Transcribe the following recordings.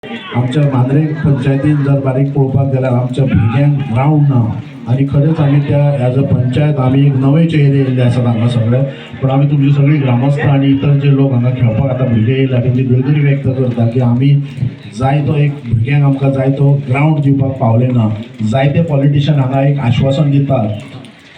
आमच्या मांद्रे पंचायतीन जर बारीक पळोवपाक गेल्यार आमच्या भुरग्यांक ग्रावंड ना आनी खरेंच आमी त्या एज अ पंचायत आमी एक नवे चेहरे येयल्ले आसात हांगा सगळे. पण आमी तुमची सगळी ग्रामस्थ आनी इतर जे लोक हांगा खेळपाक आतां भुरगे येयला तेंची दिलगिरी व्यक्त करता की आमी जाय तो एक भुरग्यांक आमकां जाय तो ग्रावंड दिवपाक पावले ना. जायते पॉलिटिशियन हांगा एक आश्वासन दितात.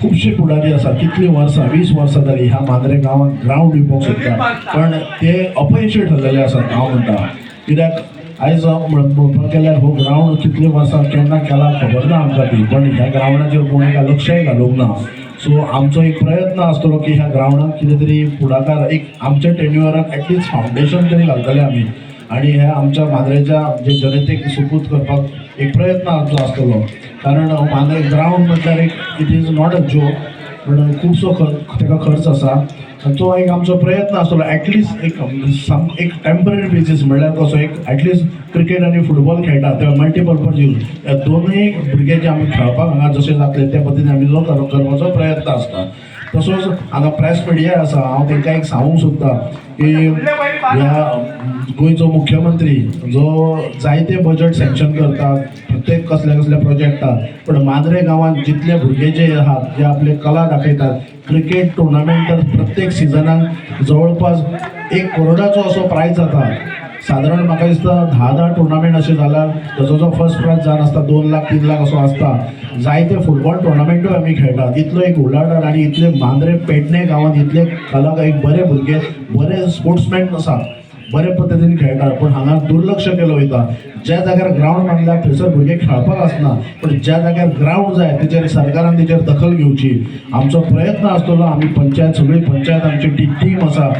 खुबशे फुडारी आसा कितलीं वर्सां 20 वर्सां जालीं ह्या मांद्रे गांवांत ग्रावंड दिवपाक सोदता पण ते अपयशी ठरलेले आसात हांव म्हणटा. कित्याक आयज म्हणपाक गेल्यार हो ग्रावंड कितले वर्सां केन्ना केला खबर ना आमकां ती, पण ह्या ग्रावंडाचेर कोणी काय लक्षय घालूंक ना. सो आमचो एक प्रयत्न आसतलो की ह्या ग्रावंडाक कितें तरी फुडाकार एक आमच्या टेन्युअराक एटलीस्ट फावंडेशन तरी घालतले आमी आनी हे आमच्या मांद्रेच्या जे जनतेक सुपूत करपाक एक प्रयत्न आमचो आसतलो. कारण मांद्रे ग्रावंड म्हटल्यार एक it is not a joke, पण खुबसो ताका खर्च आसा. तो एक आमचो प्रयत्न आसतलो एटलिस्ट एक टेम्पररी बेसीस म्हणल्यार कसो एक एटलिस्ट क्रिकेट आनी फुटबॉल खेळटा ते मल्टीपर्पज यूज ह्या दोनूय भुरगे जे आमी खेळपाक हांगा जशें जातले त्या पद्दतीन आमी जो करपाचो प्रयत्न आसता. तसोच हांगा प्रेस मिडिया आसा, हांव तांकां एक सांगूंक सोदतां की ह्या गोंयचो मुख्यमंत्री जो जायते बजट सँक्शन करता प्रत्येक कसल्या कसल्या प्रोजेक्टाक, पण मांद्रे गांवांत जितले भुरगे जे आहात जे आपले कला दाखयतात क्रिकेट टुर्नामेंट तर प्रत्येक सिजनाक जवळपास 1 करोडाचो असो प्रायज जाता. सादारण म्हाका दिसता 10 टुर्नामेंट अशें जाल्यार ताचो जो फर्स्ट प्रायज जावन आसता 2 लाख 3 लाख असो आसता. जायते फुटबॉल टुर्नामेंटूय आमी खेळटात. इतलो एक उलाढाल आनी इतले मांद्रे पेडणे गांवांत इतले कला एक बरे भुरगे बरे स्पोर्ट्समॅन आसात बरे पद्दतीन खेळटात, पण हांगा दुर्लक्ष केलो वयता. ज्या जाग्यार ग्रावंड बांदला थंयसर भुरगे खेळपाक आसना, पण ज्या जाग्यार ग्रावंड जाय तेचेर सरकारान तेचेर दखल घेवची. आमचो प्रयत्न आसतलो. आमी पंचायत सगळी पंचायत आमची टीम आसा